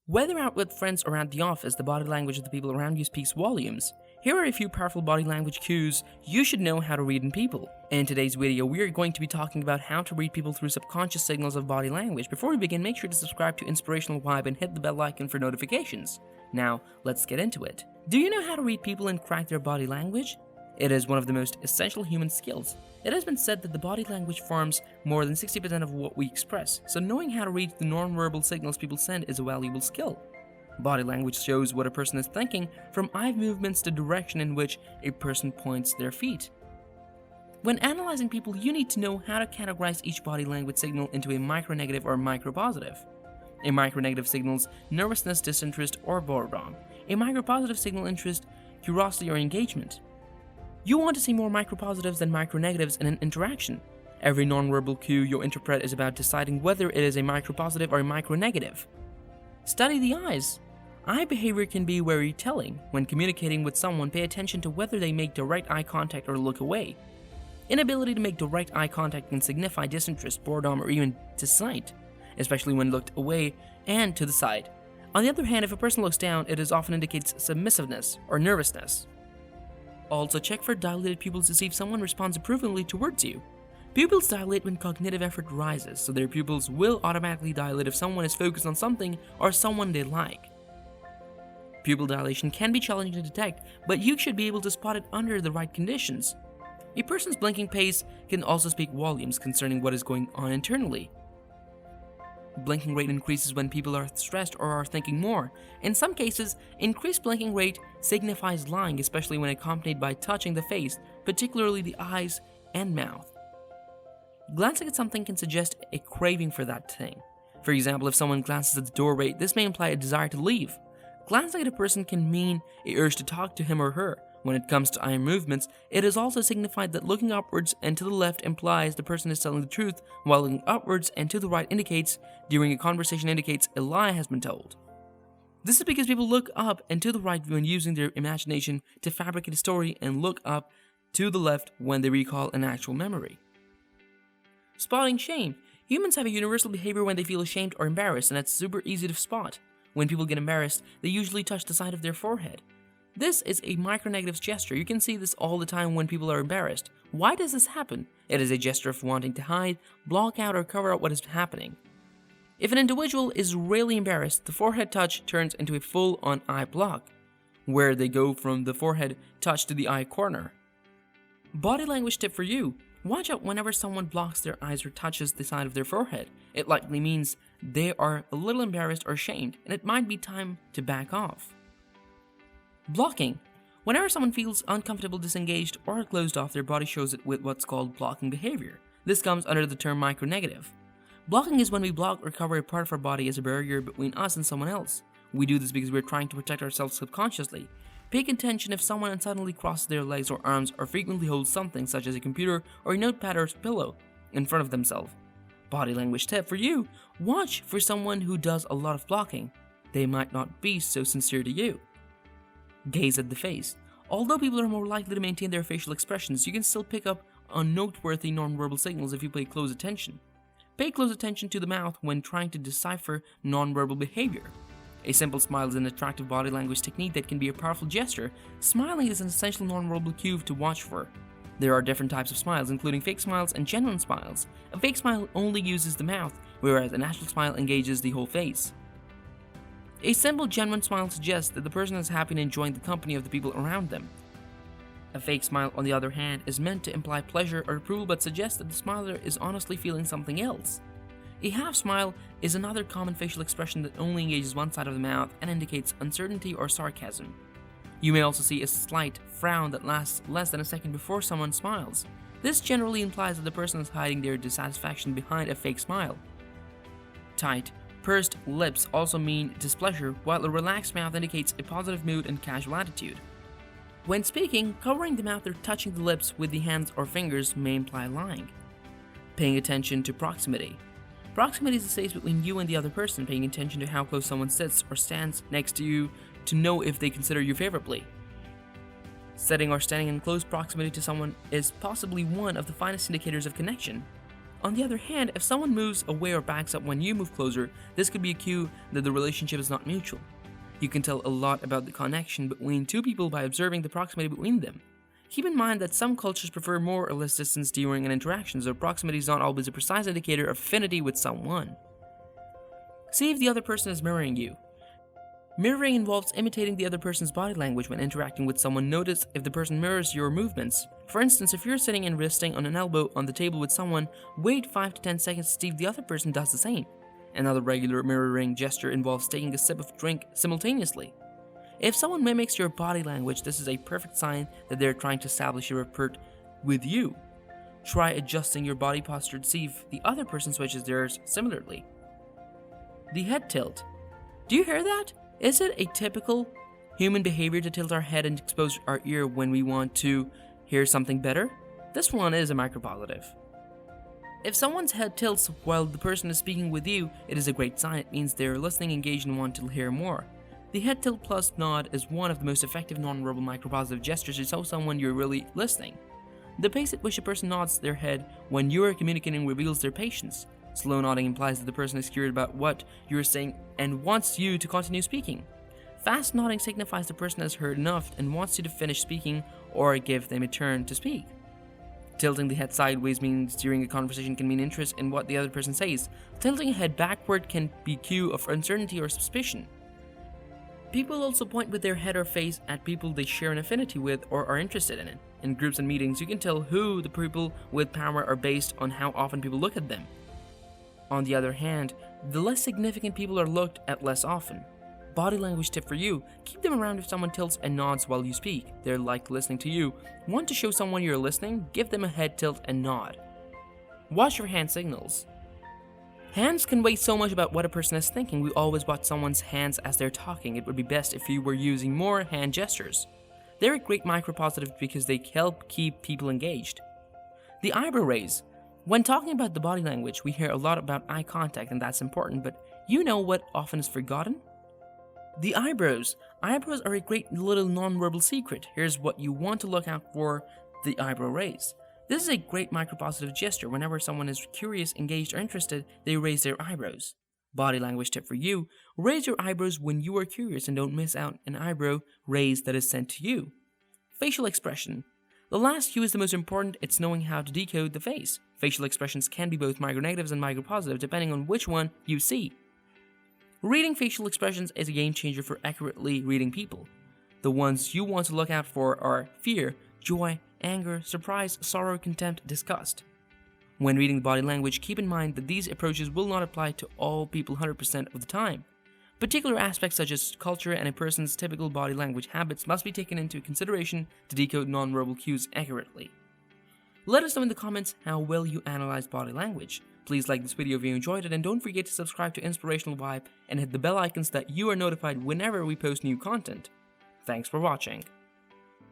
Whether out with friends or at the office, the body language of the people around you speaks volumes. Here are a few powerful body language cues you should know how to read in people. In today's video, we are going to be talking about how to read people through subconscious signals of body language. Before we begin, make sure to subscribe to Inspirational Vibe and hit the bell icon for notifications. Now, let's get into it. Do you know how to read people and crack their body language? It is one of the most essential human skills. It has been said that the body language forms more than 60% of what we express, so knowing how to read the non-verbal signals people send is a valuable skill. Body language shows what a person is thinking, from eye movements to direction in which a person points their feet. When analyzing people, you need to know how to categorize each body language signal into a micro-negative or micro-positive. A micro-negative signals nervousness, disinterest, or boredom. A micro-positive signal interest, curiosity, or engagement. You want to see more micro-positives than micro-negatives in an interaction. Every non-verbal cue you interpret is about deciding whether it is a micro-positive or a micro-negative. Study the eyes. Eye behavior can be very telling. When communicating with someone, pay attention to whether they make direct eye contact or look away. Inability to make direct eye contact can signify disinterest, boredom, or even disight, especially when looked away and to the side. On the other hand, if a person looks down, it often indicates submissiveness or nervousness. Also, check for dilated pupils to see if someone responds approvingly towards you. Pupils dilate when cognitive effort rises, so their pupils will automatically dilate if someone is focused on something or someone they like. Pupil dilation can be challenging to detect, but you should be able to spot it under the right conditions. A person's blinking pace can also speak volumes concerning what is going on internally. Blinking rate increases when people are stressed or are thinking more. In some cases, increased blinking rate signifies lying, especially when accompanied by touching the face, particularly the eyes and mouth. Glancing at something can suggest a craving for that thing. For example, if someone glances at the doorway, this may imply a desire to leave. Glancing at a person can mean an urge to talk to him or her. When it comes to eye movements, it is also signified that looking upwards and to the left implies the person is telling the truth, while looking upwards and to the right indicates during a conversation indicates a lie has been told. This is because people look up and to the right when using their imagination to fabricate a story and look up to the left when they recall an actual memory. Spotting shame. Humans have a universal behavior when they feel ashamed or embarrassed, and that's super easy to spot. When people get embarrassed, they usually touch the side of their forehead. This is a micro-negatives gesture. You can see this all the time when people are embarrassed. Why does this happen? It is a gesture of wanting to hide, block out, or cover up what is happening. If an individual is really embarrassed, the forehead touch turns into a full-on eye block, where they go from the forehead touch to the eye corner. Body language tip for you. Watch out whenever someone blocks their eyes or touches the side of their forehead. It likely means they are a little embarrassed or ashamed, and it might be time to back off. Blocking. Whenever someone feels uncomfortable, disengaged, or closed off, their body shows it with what's called blocking behavior. This comes under the term micro-negative. Blocking is when we block or cover a part of our body as a barrier between us and someone else. We do this because we're trying to protect ourselves subconsciously. Pay attention if someone suddenly crosses their legs or arms or frequently holds something such as a computer or a notepad or pillow in front of themselves. Body language tip for you. Watch for someone who does a lot of blocking. They might not be so sincere to you. Gaze at the face. Although people are more likely to maintain their facial expressions, you can still pick up on noteworthy nonverbal signals if you pay close attention. Pay close attention to the mouth when trying to decipher nonverbal behavior. A simple smile is an attractive body language technique that can be a powerful gesture. Smiling is an essential nonverbal cue to watch for. There are different types of smiles, including fake smiles and genuine smiles. A fake smile only uses the mouth, whereas a natural smile engages the whole face. A simple, genuine smile suggests that the person is happy and enjoying the company of the people around them. A fake smile, on the other hand, is meant to imply pleasure or approval but suggests that the smiler is honestly feeling something else. A half smile is another common facial expression that only engages one side of the mouth and indicates uncertainty or sarcasm. You may also see a slight frown that lasts less than a second before someone smiles. This generally implies that the person is hiding their dissatisfaction behind a fake smile. Tight, pursed lips also mean displeasure, while a relaxed mouth indicates a positive mood and casual attitude. When speaking, covering the mouth or touching the lips with the hands or fingers may imply lying. Paying attention to proximity. Proximity is the space between you and the other person, paying attention to how close someone sits or stands next to you to know if they consider you favorably. Sitting or standing in close proximity to someone is possibly one of the finest indicators of connection. On the other hand, if someone moves away or backs up when you move closer, this could be a cue that the relationship is not mutual. You can tell a lot about the connection between two people by observing the proximity between them. Keep in mind that some cultures prefer more or less distance during an interaction, so proximity is not always a precise indicator of affinity with someone. See if the other person is mirroring you. Mirroring involves imitating the other person's body language when interacting with someone. Notice if the person mirrors your movements. For instance, if you're sitting and resting on an elbow on the table with someone, wait 5 to 10 seconds to see if the other person does the same. Another regular mirroring gesture involves taking a sip of drink simultaneously. If someone mimics your body language, this is a perfect sign that they're trying to establish a rapport with you. Try adjusting your body posture to see if the other person switches theirs similarly. The head tilt. Do you hear that? Is it a typical human behavior to tilt our head and expose our ear when we want to hear something better? This one is a micropositive. If someone's head tilts while the person is speaking with you, it is a great sign. It means they're listening, engaged, and want to hear more. The head tilt plus nod is one of the most effective nonverbal micropositive gestures to show someone you're really listening. The pace at which a person nods their head when you are communicating reveals their patience. Slow nodding implies that the person is curious about what you are saying and wants you to continue speaking. Fast nodding signifies the person has heard enough and wants you to finish speaking or give them a turn to speak. Tilting the head sideways means during a conversation can mean interest in what the other person says. Tilting a head backward can be cue of uncertainty or suspicion. People also point with their head or face at people they share an affinity with or are interested in. In groups and meetings, you can tell who the people with power are based on how often people look at them. On the other hand, the less significant people are looked at less often. Body language tip for you: keep them around if someone tilts and nods while you speak. They're like listening to you. Want to show someone you're listening? Give them a head tilt and nod. Watch your hand signals. Hands convey so much about what a person is thinking. We always watch someone's hands as they're talking. It would be best if you were using more hand gestures. They're a great micropositive because they help keep people engaged. The eyebrow raise. When talking about the body language, we hear a lot about eye contact, and that's important, but you know what often is forgotten? The eyebrows. Eyebrows are a great little nonverbal secret. Here's what you want to look out for: the eyebrow raise. This is a great micropositive gesture. Whenever someone is curious, engaged, or interested, they raise their eyebrows. Body language tip for you: raise your eyebrows when you are curious and don't miss out an eyebrow raise that is sent to you. Facial expression. The last cue is the most important. It's knowing how to decode the face. Facial expressions can be both micronegatives and micropositive depending on which one you see. Reading facial expressions is a game changer for accurately reading people. The ones you want to look out for are fear, joy, anger, surprise, sorrow, contempt, disgust. When reading body language, keep in mind that these approaches will not apply to all people 100% of the time. Particular aspects such as culture and a person's typical body language habits must be taken into consideration to decode nonverbal cues accurately. Let us know in the comments how well you analyze body language. Please like this video if you enjoyed it, and don't forget to subscribe to Inspirational Vibe and hit the bell icons so that you are notified whenever we post new content. Thanks for watching.